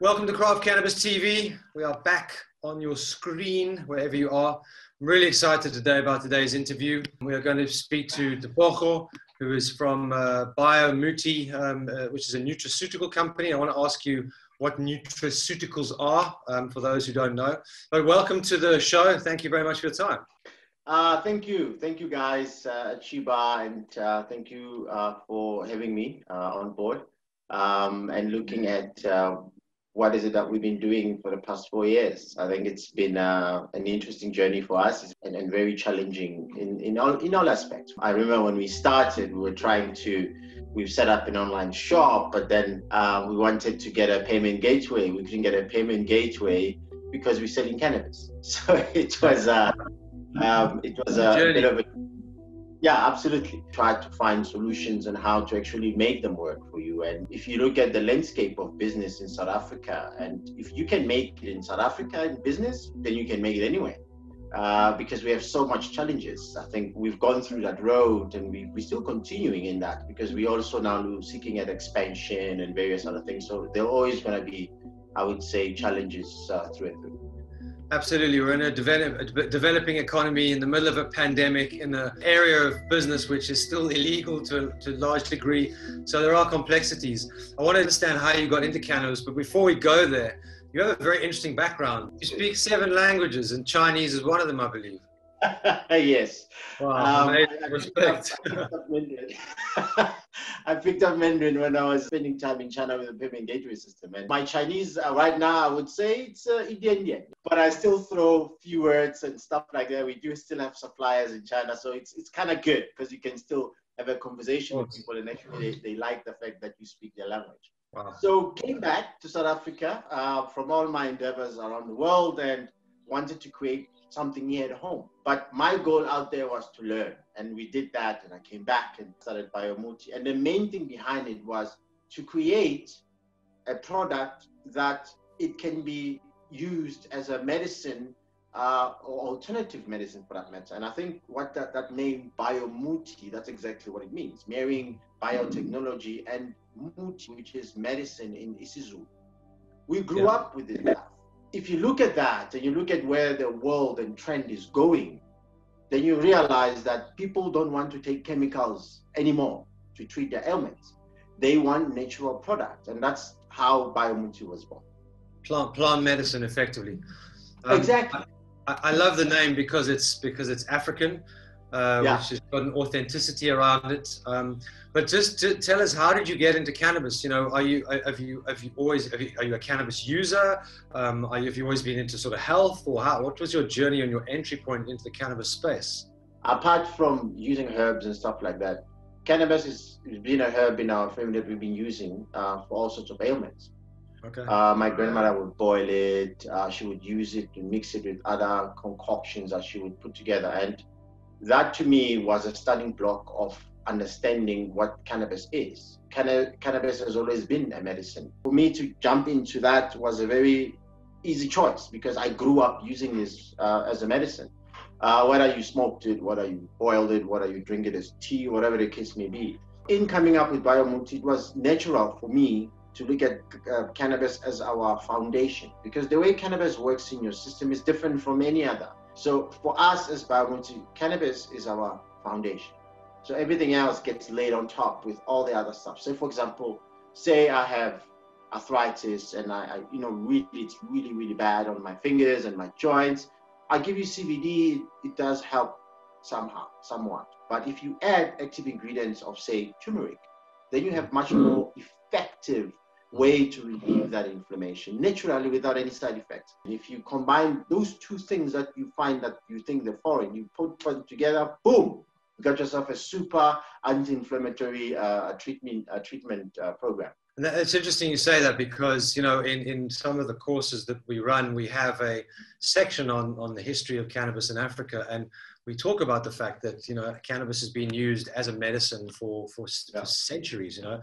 Welcome to Craft Cannabis TV. We are back on your screen, wherever you are. I'm really excited today about today's interview. We are going to speak to Tebogo, who is from Biomuti, which is a nutraceutical company. I want to ask you what nutraceuticals are, for those who don't know. But welcome to the show. Thank you very much for your time. Thank you. Thank you, guys, Chiba, and thank you for having me on board and looking at what is it that we've been doing for the past 4 years. I think it's been an interesting journey for us and very challenging in all aspects. I remember when we started, we've set up an online shop, but then we wanted to get a payment gateway. We couldn't get a payment gateway because we're selling cannabis. So it was a bit of a, yeah, absolutely. Try to find solutions on how to actually make them work for you. And if you look at the landscape of business in South Africa, and if you can make it in South Africa in business, then you can make it anywhere. Because we have so much challenges. I think we've gone through that road, and we're still continuing in that, because we're also now seeking at expansion and various other things. So there are always going to be, I would say, challenges through and through. Absolutely. We're in a developing economy in the middle of a pandemic in an area of business which is still illegal to a large degree. So there are complexities. I want to understand how you got into cannabis, but before we go there, you have a very interesting background. You speak 7 languages, and Chinese is one of them, I believe. Yes. Wow, amazing. Respect. I picked up Mandarin when I was spending time in China with the payment gateway system. And my Chinese right now, I would say it's Indian, but I still throw few words and stuff like that. We do still have suppliers in China, so it's kind of good because you can still have a conversation with people, and actually they like the fact that you speak their language. Wow. So came back to South Africa from all my endeavors around the world and wanted to create something here at home. But my goal out there was to learn. And we did that, and I came back and started Biomuti. And the main thing behind it was to create a product that it can be used as a medicine or alternative medicine for that matter. And I think what that name Biomuti, that's exactly what it means. Marrying biotechnology and muti, which is medicine in isiZulu. We grew up with it. If you look at that and you look at where the world and trend is going, then you realize that people don't want to take chemicals anymore to treat their ailments. They want natural products, and that's how Biomuti was born. Plant medicine, effectively. Exactly. I love the name because it's African, which has got an authenticity around it. But just to tell us, how did you get into cannabis? You know, are you a cannabis user? Have you always been into sort of health, or what was your journey and your entry point into the cannabis space? Apart from using herbs and stuff like that, cannabis has been a herb in our family that we've been using for all sorts of ailments. Okay. My grandmother would boil it. She would use it and mix it with other concoctions that she would put together. And that to me was a starting block of understanding what cannabis is. Cannabis has always been a medicine. For me to jump into that was a very easy choice because I grew up using this as a medicine. Whether you smoked it, whether you boiled it, whether you drink it as tea, whatever the case may be. In coming up with Biomuti, it was natural for me to look at cannabis as our foundation, because the way cannabis works in your system is different from any other. So for us as Biomuti, cannabis is our foundation. So everything else gets laid on top with all the other stuff. So for example, say I have arthritis and it's really bad on my fingers and my joints. I give you CBD, it does help somewhat. But if you add active ingredients of, say, turmeric, then you have much more effective way to relieve that inflammation naturally without any side effects. And if you combine those two things that you find that you think they're foreign, you put them together, boom, you got yourself a super anti-inflammatory treatment program. And it's interesting you say that because, you know, in some of the courses that we run, we have a section on the history of cannabis in Africa. And we talk about the fact that, you know, cannabis has been used as a medicine for centuries, you know,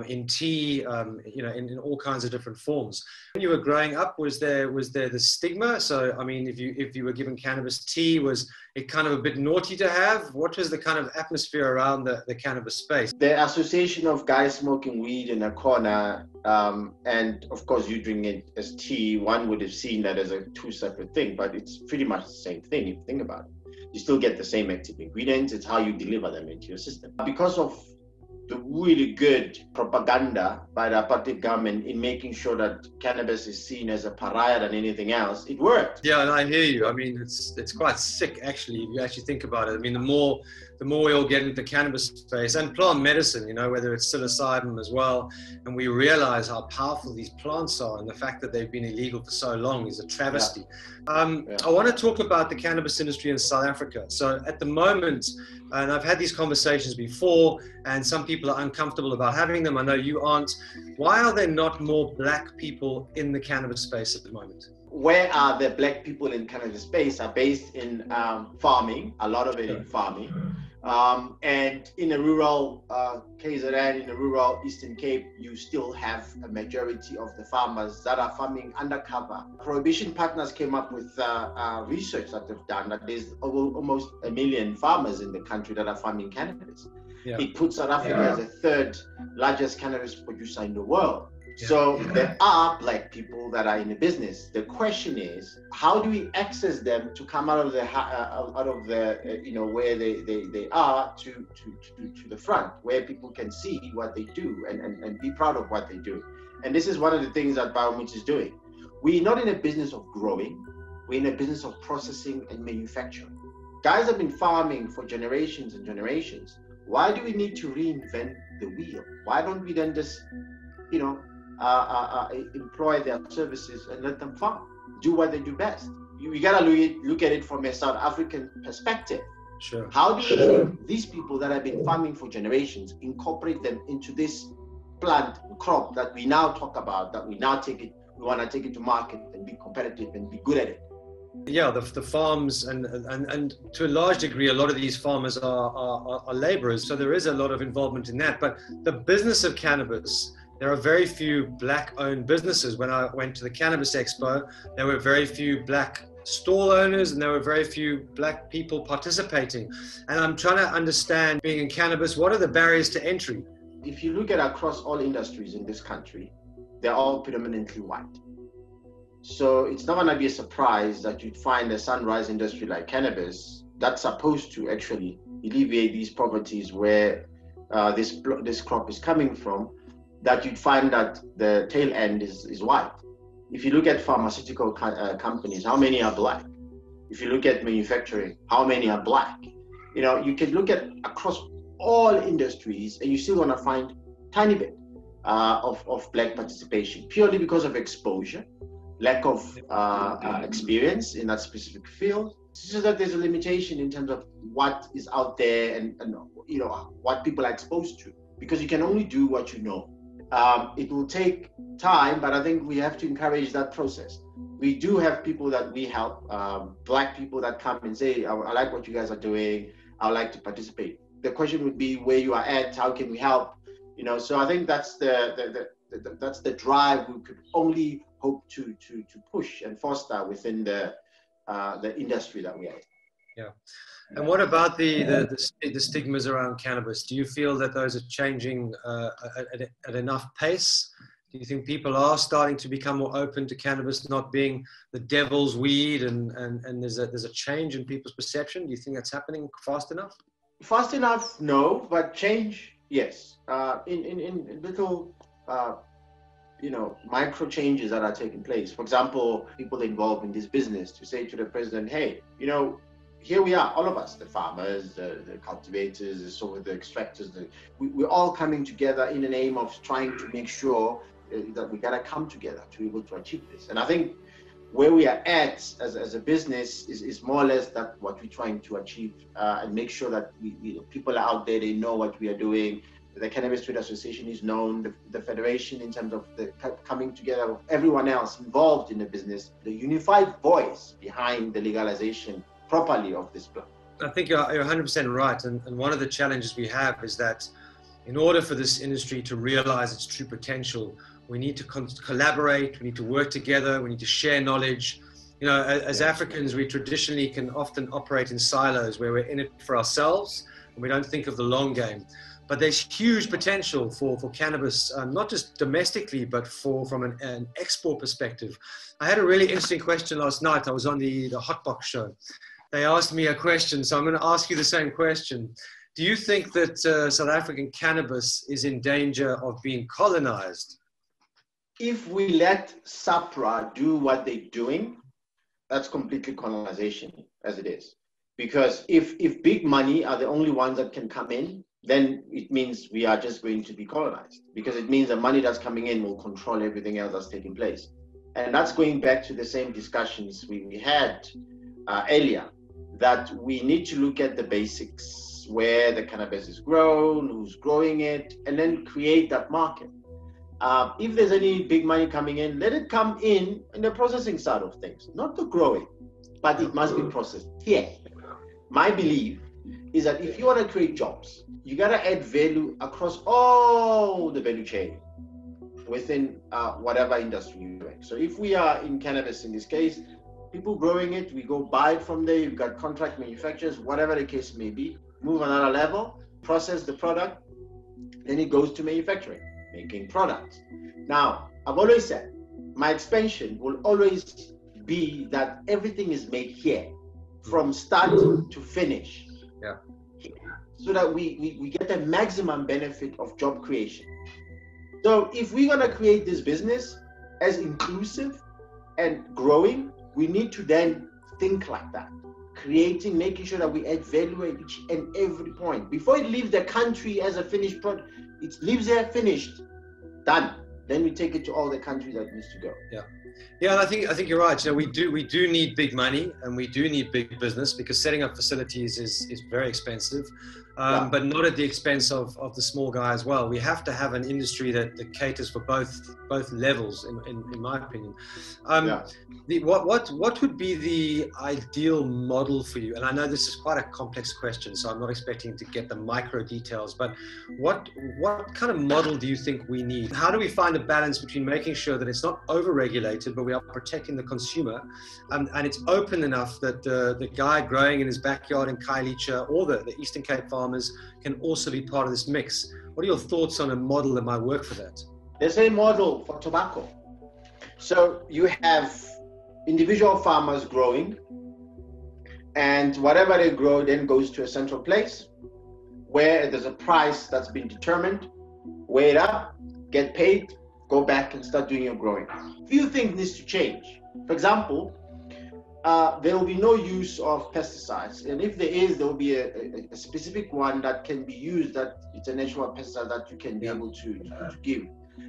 in tea, you know, in all kinds of different forms. When you were growing up, was there the stigma? So, I mean, if you were given cannabis tea, was it kind of a bit naughty to have? What was the kind of atmosphere around the cannabis space? The association of guys smoking weed in a corner, and of course you drink it as tea, one would have seen that as a two separate thing, but it's pretty much the same thing if you think about it. You still get the same active ingredients, it's how you deliver them into your system. Because of the really good propaganda by the apartheid government in making sure that cannabis is seen as a pariah than anything else, it worked. Yeah, and I hear you. I mean, it's quite sick, actually, if you actually think about it. I mean, the more we all get into the cannabis space and plant medicine, you know, whether it's psilocybin as well, and we realize how powerful these plants are, and the fact that they've been illegal for so long is a travesty. I want to talk about the cannabis industry in South Africa. So at the moment, and I've had these conversations before, and some people are uncomfortable about having them. I know you aren't. Why are there not more black people in the cannabis space at the moment? Where are the black people in cannabis space are based in farming, a lot of it in farming. And in a rural KZN, in a rural Eastern Cape, you still have a majority of the farmers that are farming undercover. Prohibition Partners came up with research that they've done that there's almost 1 million farmers in the country that are farming cannabis. Yeah. It puts South Africa as the third largest cannabis producer in the world. So there are black people that are in the business. The question is, how do we access them to come out of the you know, where they are to the front, where people can see what they do and be proud of what they do. And this is one of the things that Biomuti is doing. We're not in a business of growing. We're in a business of processing and manufacturing. Guys have been farming for generations and generations. Why do we need to reinvent the wheel? Why don't we then just, you know, employ their services and let them farm, do what they do best? You gotta look at it from a South African perspective. Sure. How do these people that have been farming for generations incorporate them into this plant crop that we now talk about, that we want to take it to market and be competitive and be good at it? Yeah, the farms and to a large degree, a lot of these farmers are laborers, so there is a lot of involvement in that. But the business of cannabis, there are very few black-owned businesses. When I went to the Cannabis Expo, there were very few black stall owners and there were very few black people participating. And I'm trying to understand, being in cannabis, what are the barriers to entry? If you look at across all industries in this country, they're all predominantly white. So it's not going to be a surprise that you'd find a sunrise industry like cannabis that's supposed to actually alleviate these poverties where this crop is coming from, that you'd find that the tail end is white. If you look at pharmaceutical companies, how many are black? If you look at manufacturing, how many are black? You know, you can look at across all industries and you still want to find tiny bit of black participation, purely because of exposure, lack of experience in that specific field, so that there's a limitation in terms of what is out there and you know, what people are exposed to, because you can only do what you know. It will take time, but I think we have to encourage that process. We do have people that we help, black people that come and say, I like what you guys are doing, I would like to participate. The question would be where you are at, how can we help? You know, so I think that's the drive we could only hope to push and foster within the industry that we are in. Yeah. And what about the stigmas around cannabis? Do you feel that those are changing at enough pace? Do you think people are starting to become more open to cannabis not being the devil's weed, and there's a change in people's perception? Do you think that's happening fast enough? Fast enough, no, but change, yes. In little you know, micro changes that are taking place. For example, people involved in this business to say to the president, hey, you know, here we are, all of us, the farmers, the cultivators, the extractors, we're all coming together in the name of trying to make sure that we gotta come together to be able to achieve this. And I think where we are at as a business is more or less that what we're trying to achieve, and make sure that people are out there, they know what we are doing. The Cannabis Trade Association is known, the Federation in terms of the coming together of everyone else involved in the business, the unified voice behind the legalization properly of this plant. I think you're 100% right. And one of the challenges we have is that in order for this industry to realize its true potential, we need to collaborate, we need to work together, we need to share knowledge. You know, as Africans, we traditionally can often operate in silos where we're in it for ourselves and we don't think of the long game. But there's huge potential for cannabis, not just domestically, but from an export perspective. I had a really interesting question last night. I was on the Hotbox show. They asked me a question, so I'm going to ask you the same question. Do you think that South African cannabis is in danger of being colonized? If we let SAPRA do what they're doing, that's completely colonization as it is. Because if big money are the only ones that can come in, then it means we are just going to be colonized, because it means the money that's coming in will control everything else that's taking place. And that's going back to the same discussions we had earlier, that we need to look at the basics, where the cannabis is grown, who's growing it, and then create that market. If there's any big money coming in, let it come in the processing side of things, not the growing, but it must be processed here. My belief is that if you want to create jobs, you got to add value across all the value chain within whatever industry you're doing. So if we are in cannabis in this case, people growing it, we go buy it from there, you've got contract manufacturers, whatever the case may be, move another level, process the product, then it goes to manufacturing, making products. Now, I've always said, my expansion will always be that everything is made here, from start to finish. Yeah. So that we get the maximum benefit of job creation. So if we're going to create this business as inclusive and growing, we need to then think like that, creating, making sure that we add value at each and every point. Before it leaves the country as a finished product, it leaves there finished, done. Then we take it to all the countries that it needs to go. Yeah. Yeah, and I think you're right. You know, we do need big money and we do need big business, because setting up facilities is very expensive, but not at the expense of the small guy as well. We have to have an industry that caters for both levels, in my opinion. What would be the ideal model for you? And I know this is quite a complex question, so I'm not expecting to get the micro details, but what kind of model do you think we need? How do we find a balance between making sure that it's not over-regulated, but we are protecting the consumer, and it's open enough that the guy growing in his backyard in Khayelitsha or the Eastern Cape farmers can also be part of this mix? What are your thoughts on a model that might work for that? There's a model for tobacco. So you have individual farmers growing, and whatever they grow then goes to a central place where there's a price that's been determined, weigh it up, get paid, go back and start doing your growing. Few things needs to change. For example, there will be no use of pesticides, and if there is, there will be a specific one that can be used, that it's a natural pesticide that you can be able to give.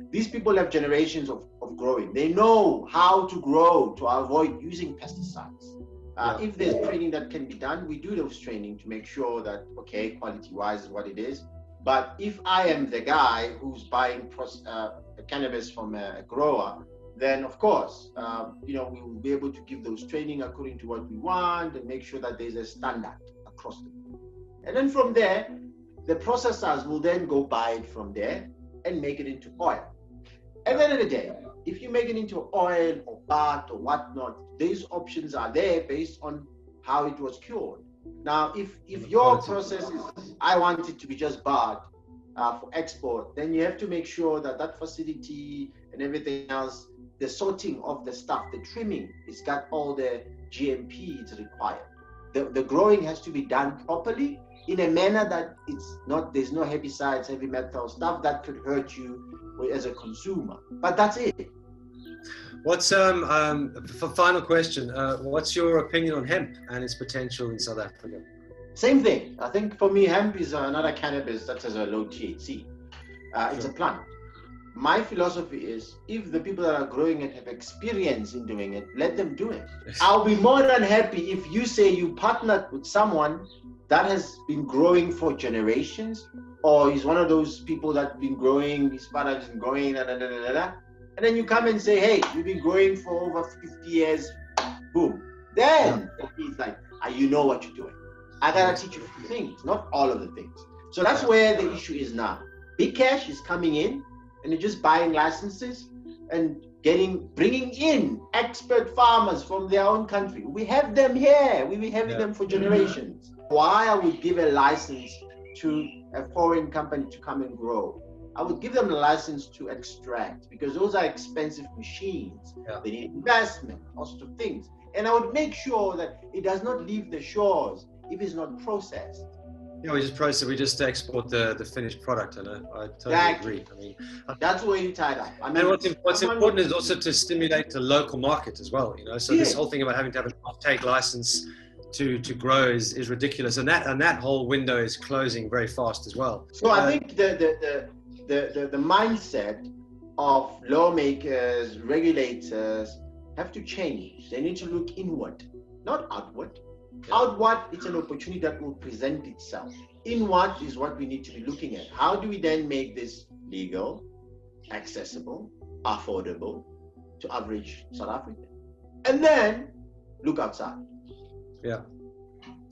These people have generations of growing. They know how to grow to avoid using pesticides. If there's training that can be done, we do those training to make sure that, okay, quality-wise is what it is. But if I am the guy who's buying cannabis from a grower, then of course, we will be able to give those training according to what we want and make sure that there's a standard across the board. And then from there, the processors will then go buy it from there and make it into oil. At the end of the day, if you make it into oil or bath or whatnot, these options are there based on how it was cured. Now, if your process is, I want it to be just bath for export, then you have to make sure that that facility and everything else, the sorting of the stuff, the trimming, it's got all the GMP it's required. The growing has to be done properly in a manner that it's not, there's no herbicides, heavy metal stuff that could hurt you as a consumer. But that's it. What's for final question? What's your opinion on hemp and its potential in South Africa? Same thing. I think for me, hemp is another cannabis that has a low THC. It's a plant. My philosophy is, if the people that are growing it have experience in doing it, let them do it. I'll be more than happy if you say you partnered with someone that has been growing for generations, or he's one of those people that's been growing, his father has been growing, and then you come and say, hey, you've been growing for over 50 years, boom. Then he's like, you know what you're doing. I gotta teach you a few things, not all of the things. So that's where the issue is now. Big cash is coming in, and you're just buying licenses and bringing in expert farmers from their own country. We have them here. We've been having them for generations. Why I would give a license to a foreign company to come and grow? I would give them a license to extract, because those are expensive machines. They need investment, all sorts of things. And I would make sure that it does not leave the shores if it's not processed. Yeah, we just process. We just export the finished product, and I totally agree. I mean, that's where you tied up. And what's important is also to stimulate the local market as well. You know, so this whole thing about having to have an off-take license to grow is ridiculous, and that whole window is closing very fast as well. So I think the mindset of lawmakers, regulators have to change. They need to look inward, not outward. Outward, it's an opportunity that will present itself. Inward is what we need to be looking at. How do we then make this legal, accessible, affordable to average South African? And then look outside. Yeah.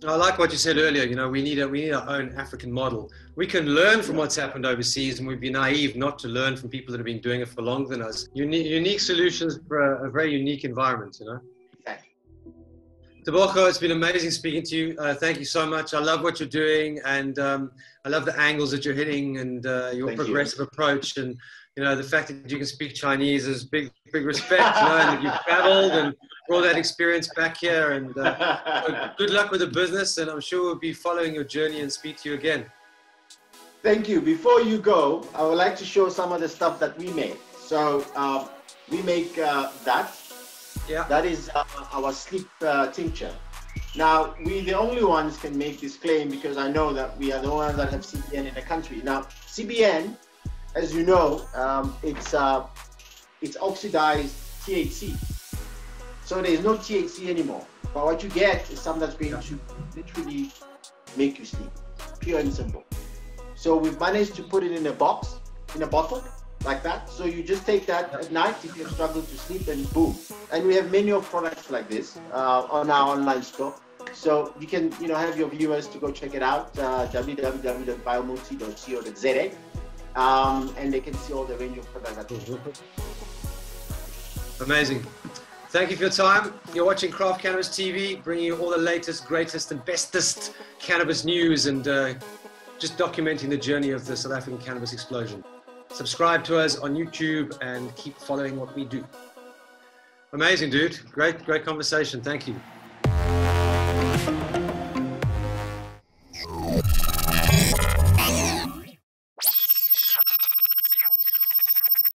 I like what you said earlier. You know, we need our own African model. We can learn from what's happened overseas, and we'd be naive not to learn from people that have been doing it for longer than us. Unique solutions for a very unique environment, you know. Tebogo, it's been amazing speaking to you. Thank you so much. I love what you're doing, and I love the angles that you're hitting, and your progressive approach, and you know, the fact that you can speak Chinese is big respect. You know, and that you've traveled and brought that experience back here. And so good luck with the business, and I'm sure we'll be following your journey and speak to you again. Thank you. Before you go, I would like to show some of the stuff that we made. So we make that. Yeah. That is our sleep tincture. Now, we the only ones can make this claim, because I know that we are the ones that have CBN in the country. Now, CBN, as you know, it's oxidized THC. So there is no THC anymore. But what you get is something that's going to literally make you sleep, pure and simple. So we've managed to put it in a box, in a bottle, like that. So you just take that at night if you have struggled to sleep, and boom. And we have many of products like this on our online store. So you can, you know, have your viewers to go check it out, www.biomuti.co.za, and they can see all the range of products that we have. Amazing. Thank you for your time. You're watching Craft Cannabis TV, bringing you all the latest, greatest, and bestest cannabis news, and just documenting the journey of the South African cannabis explosion. Subscribe to us on YouTube and keep following what we do. Amazing, dude. Great conversation. Thank you.